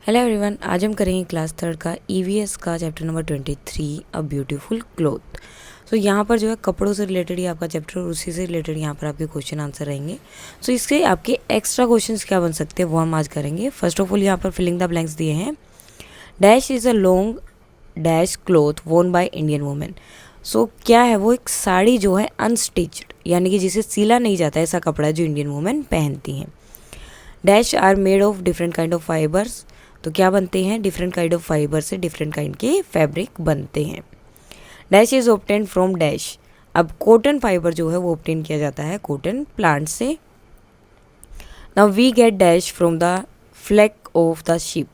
Hello everyone, आज हम करेंगे क्लास थर्ड का ईवीएस का chapter number 23 a beautiful cloth. So यहाँ पर जो है कपड़ों से रिलेटेड ही आपका चैप्टर और उसी से रिलेटेड यहाँ पर आपके क्वेश्चन आंसर रहेंगे। सो इसके आपके एक्स्ट्रा क्वेश्चंस क्या बन सकते हैं वो हम आज करेंगे। फर्स्ट ऑफ ऑल यहाँ पर फिलिंग द ब्लैंक्स दिए हैं। Dash is a long dash cloth वोन बाय इंडियन वुमेन। सो क्या है वो, एक साड़ी जो है अनस्टिच्ड यानी कि जिसे सिला नहीं जाता ऐसा कपड़ा है जो इंडियन वुमेन पहनती हैं। Dash are made of different kind of fibres. तो क्या बनते हैं, डिफरेंट काइंड ऑफ फाइबर से डिफरेंट काइंड के फैब्रिक बनते हैं। Dash is obtain from dash. अब कॉटन फाइबर जो है वो ऑब्टेन किया जाता है कॉटन प्लांट से। Now we get dash from the fleece of the sheep.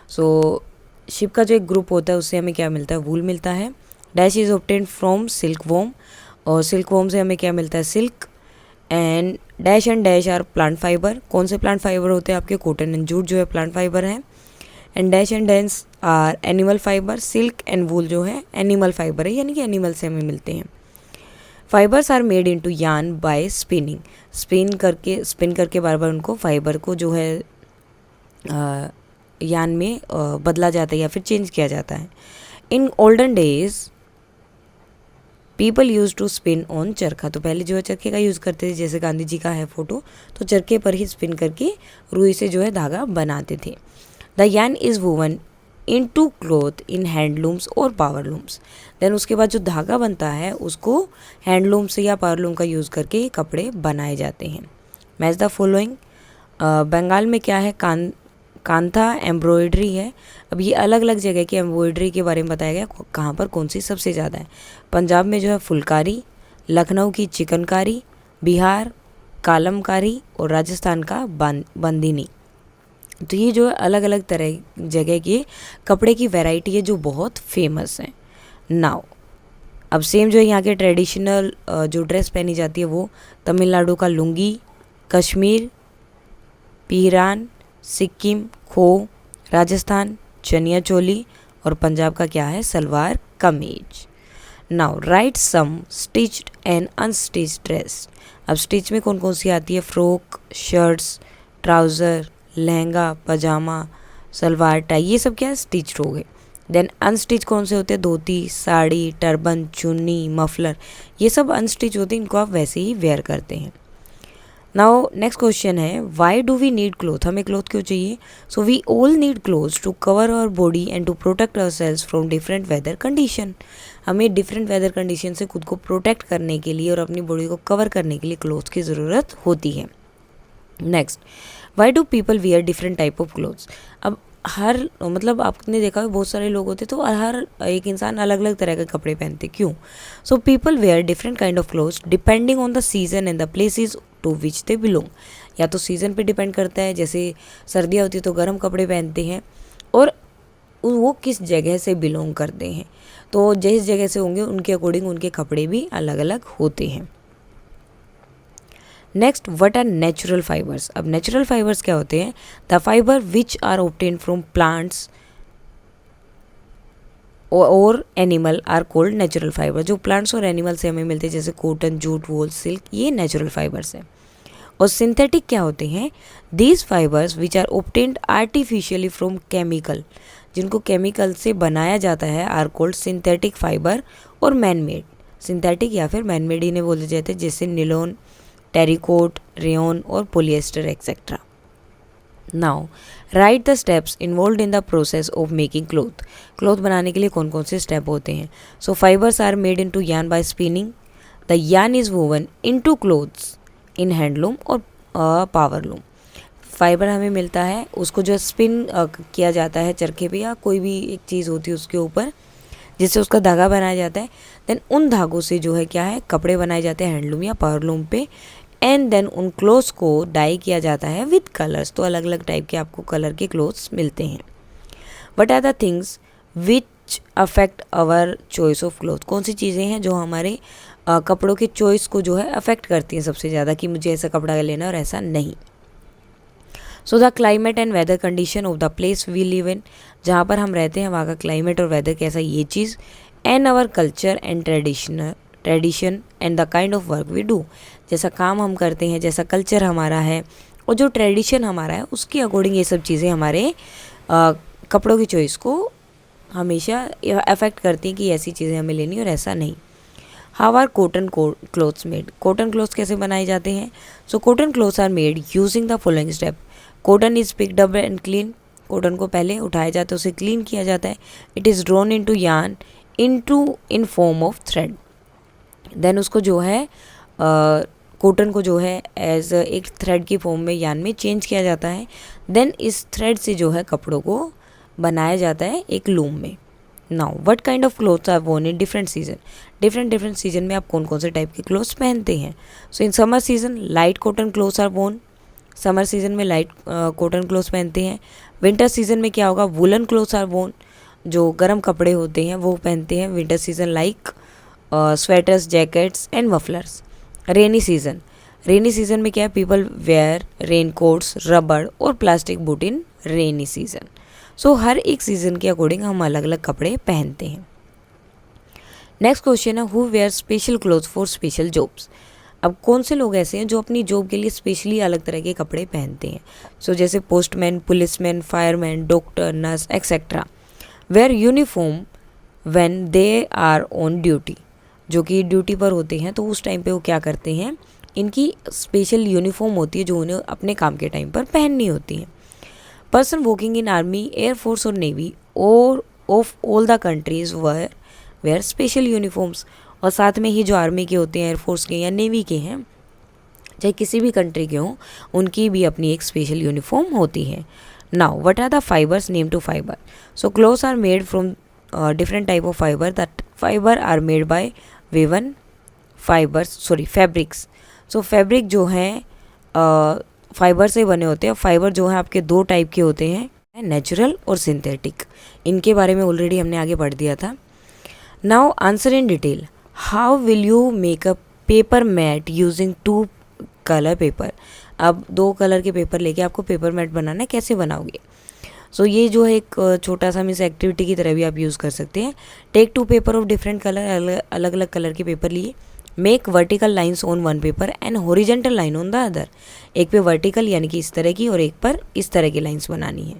So sheep का जो एक ग्रुप होता है उससे हमें क्या मिलता है, वूल मिलता है। Dash is obtain from silk worm, और सिल्क वॉम से हमें क्या मिलता है, silk. And dash are plant fibre. कौन से प्लांट फाइबर होते हैं आपके, कॉटन एंड जूट जो है प्लांट फाइबर है। And dense are animal fibre. Silk and wool जो है एनिमल फाइबर है यानी कि एनिमल से हमें मिलते हैं। Fibres are made into yarn by spinning. Spin करके बार बार उनको फाइबर को जो है यार्न में बदला जाता है या फिर चेंज किया जाता है। In olden days people use to spin on charkha. तो पहले जो है चरखे का यूज़ करते थे, जैसे गांधी जी का है फोटो, तो चरखे पर ही स्पिन करके रुई से जो है धागा बनाते थे। The yarn is woven into cloth in handlooms और पावरलूम्स। देन उसके बाद जो धागा बनता है उसको हैंडलूम से या पावरलूम का यूज़ करके कपड़े बनाए जाते हैं। Match the following. बंगाल में क्या है, कांथा एम्ब्रॉयडरी है। अब ये अलग अलग जगह की एम्ब्रॉयडरी के बारे में बताया गया, कहाँ पर कौन सी सबसे ज़्यादा है। पंजाब में जो है फुलकारी, लखनऊ की चिकनकारी, बिहार कालमकारी और राजस्थान का बंदिनी। तो ये जो है अलग अलग तरह जगह के कपड़े की वैरायटी है जो बहुत फेमस है। नाउ अब सेम जो है यहाँ के ट्रेडिशनल जो ड्रेस पहनी जाती है वो तमिलनाडु का लुंगी, कश्मीर पीरान, सिक्किम खो, राजस्थान चनिया चोली और पंजाब का क्या है, salwar kameez. Now write some stitched and unstitched dress. अब स्टिच में कौन कौन सी आती है, frock, shirts, trouser, lehenga, pajama, salwar, tie, ये सब क्या है, स्टिच्ड हो गए। देन अनस्टिच कौन से होते हैं, धोती, साड़ी, टर्बन, चुन्नी, मफलर, ये सब अनस्टिच होते हैं, इनको आप वैसे ही वेयर करते हैं। नाउ नेक्स्ट क्वेश्चन है, why do we need cloth, हमें क्लोथ क्यों चाहिए। So we all need clothes to cover our body and to protect ourselves from different weather condition. हमें डिफरेंट वेदर कंडीशन से खुद को प्रोटेक्ट करने के लिए और अपनी बॉडी को कवर करने के लिए क्लोथ्स की ज़रूरत होती है। Next, why do people wear different type of clothes. अब हर मतलब आपने देखा है बहुत सारे लोग होते तो हर एक इंसान अलग अलग तरह के कपड़े पहनते, क्यों। So people wear different kind of clothes depending on the season and the places to which they belong. या तो सीज़न पे डिपेंड करता है, जैसे सर्दियाँ होती है तो गर्म कपड़े पहनते हैं, और वो किस जगह से बिलोंग करते हैं, तो जिस जगह से होंगे उनके अकॉर्डिंग उनके कपड़े भी अलग अलग होते हैं। Next, what are natural fibres. अब नेचुरल फाइबर्स क्या होते हैं, the fibre which are obtain from plants और animal are called natural fibre. जो प्लांट्स और एनिमल से हमें मिलते हैं जैसे कॉटन, जूट, वूल, सिल्क, ये नेचुरल फाइबर्स हैं। और सिंथेटिक क्या होते हैं, these fibres which are obtained artificially from chemical, जिनको केमिकल से बनाया जाता है, आर कोल्ड सिंथेटिक फाइबर और मैन मेड। सिंथेटिक या फिर मैन मेड इन्हें बोले जाते हैं, जैसे निलोन, टेरिकोट, रेयन और polyester etcetera. Now write the steps involve in the process of making cloth. Cloth बनाने के लिए कौन कौन से स्टेप होते हैं। So fibres are made into yarn by spinning. The yarn is woven into cloths in handloom और powerloom. Fibre हमें मिलता है, उसको जो स्पिन किया जाता है चरखे पे या कोई भी एक चीज़ होती है उसके ऊपर, जिससे उसका धागा बनाया जाता है। देन उन धागों से जो है क्या है, कपड़े बनाए जाते हैं हैंडलूम या पावरलूम पे। एंड देन उन क्लोथ्स को डाई किया जाता है विद कलर्स। तो अलग अलग टाइप के आपको कलर के क्लोथ्स मिलते हैं। What are the things which affect our choice of cloth. कौन सी चीज़ें हैं जो हमारे कपड़ों के चॉइस को जो है अफेक्ट करती हैं सबसे ज़्यादा, कि मुझे ऐसा कपड़ा लेना और ऐसा नहीं। So the climate and weather condition of the place we live in, जहाँ पर हम रहते हैं वहाँ का क्लाइमेट और वेदर कैसा, ये चीज़। And our culture and tradition and the kind of work we do, जैसा काम हम करते हैं, जैसा कल्चर हमारा है और जो ट्रेडिशन हमारा है उसके अकॉर्डिंग ये सब चीज़ें हमारे कपड़ों की चॉइस को हमेशा अफेक्ट करती हैं कि ऐसी चीज़ें हमें लेनी और ऐसा नहीं। How are cotton clothes made? Cotton clothes कैसे बनाए जाते हैं? So cotton clothes are made using the following step. Cotton is picked up and clean. Cotton को पहले उठाया जाता है, उसे क्लीन किया जाता है। It is drawn into yarn in form of thread. Then उसको जो है कॉटन को जो है एज एक थ्रेड की फॉर्म में यार्न में चेंज किया जाता है। देन इस थ्रेड से जो है कपड़ों को बनाया जाता है एक लूम में। Now what kind of clothes are worn in different season? Different season में आप कौन कौन से टाइप के क्लोथ्स पहनते हैं? So in summer season light cotton clothes are worn. Summer season में लाइट कॉटन क्लोथ्स पहनते हैं। विंटर सीजन में क्या होगा? Woollen clothes are worn. जो गर्म कपड़े होते हैं वो पहनते हैं winter season, like sweaters, jackets and mufflers. Rainy season में क्या है? पीपल वेयर रेन कोट्स, रबड़ और plastic boot in rainy season. So हर एक सीजन के अकॉर्डिंग हम अलग अलग कपड़े पहनते हैं। नेक्स्ट क्वेश्चन है who wear special clothes for special jobs? अब कौन से लोग ऐसे हैं जो अपनी जॉब के लिए स्पेशली अलग तरह के कपड़े पहनते हैं? सो जैसे postman, policeman, fireman, doctor, nurse etcetera wear uniform when they are on duty. जो कि ड्यूटी पर होते हैं तो उस टाइम पे वो क्या करते हैं, इनकी स्पेशल यूनिफॉर्म होती है जो उन्हें अपने काम के टाइम पर पहननी होती है। Person working in army, air force और नेवी और of all the countries wear special uniforms. और साथ में ही जो आर्मी के होते हैं, एयरफोर्स के या नेवी के हैं, चाहे किसी भी कंट्री के हों, उनकी भी अपनी एक स्पेशल यूनिफॉर्म होती है। Now what are the fibres name to fibre? So clothes are made from different type of fibre. That fibre are made by woven fabrics. So fabric जो हैं फाइबर से बने होते हैं। फाइबर जो है आपके दो टाइप के होते हैं, नेचुरल और सिंथेटिक। इनके बारे में ऑलरेडी हमने आगे पढ़ दिया था। Now answer in detail, how will you make a paper mat using 2 colour paper? अब 2 कलर के पेपर लेके आपको पेपर मैट बनाना है, कैसे बनाओगे? सो ये जो है एक छोटा सा मिस एक्टिविटी की तरह भी आप यूज़ कर सकते हैं। Take 2 paper of different colour, अलग अलग कलर के पेपर लिए। Make vertical lines on one paper and horizontal line on the other. एक पे वर्टिकल यानी कि इस तरह की और एक पर इस तरह की लाइन्स बनानी है।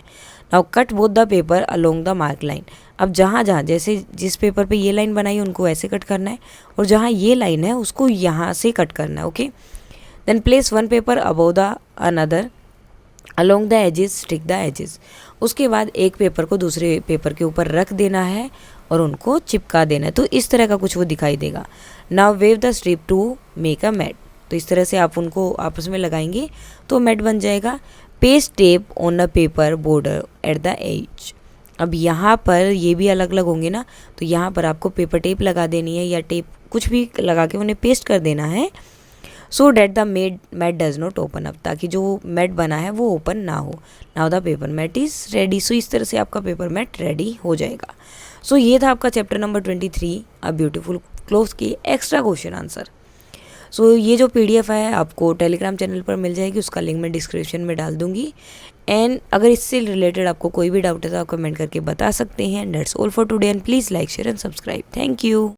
Now cut both the paper along the mark line. अब जहाँ जैसे जिस पेपर पे ये लाइन बनाई है उनको ऐसे कट करना है, और जहाँ ये लाइन है उसको यहाँ से कट करना है। Okay, then place one paper above the another along the edges, stick the edges. उसके बाद एक पेपर को दूसरे पेपर के ऊपर रख देना है और उनको चिपका देना है, तो इस तरह का कुछ वो दिखाई देगा। Now weave the strip to make a mat. तो इस तरह से आप उनको आपस में लगाएंगे तो मैट बन जाएगा। Paste tape on a paper border at the edge. अब यहाँ पर ये भी अलग अलग होंगे ना, तो यहाँ पर आपको पेपर टेप लगा देनी है या टेप कुछ भी लगा के उन्हें पेस्ट कर देना है। So that the mat does not open up, ताकि जो मैट बना है वो ओपन ना हो। Now the paper mat is ready. So इस तरह से आपका पेपर मैट रेडी हो जाएगा। सो ये था आपका chapter number 23 a beautiful clothes की एक्स्ट्रा क्वेश्चन आंसर। सो ये जो PDF है आपको टेलीग्राम चैनल पर मिल जाएगी, उसका लिंक मैं डिस्क्रिप्शन में डाल दूंगी। एंड अगर इससे रिलेटेड आपको कोई भी डाउट है तो आप कमेंट करके बता सकते हैं। That's all for today and please like, share and subscribe. Thank you.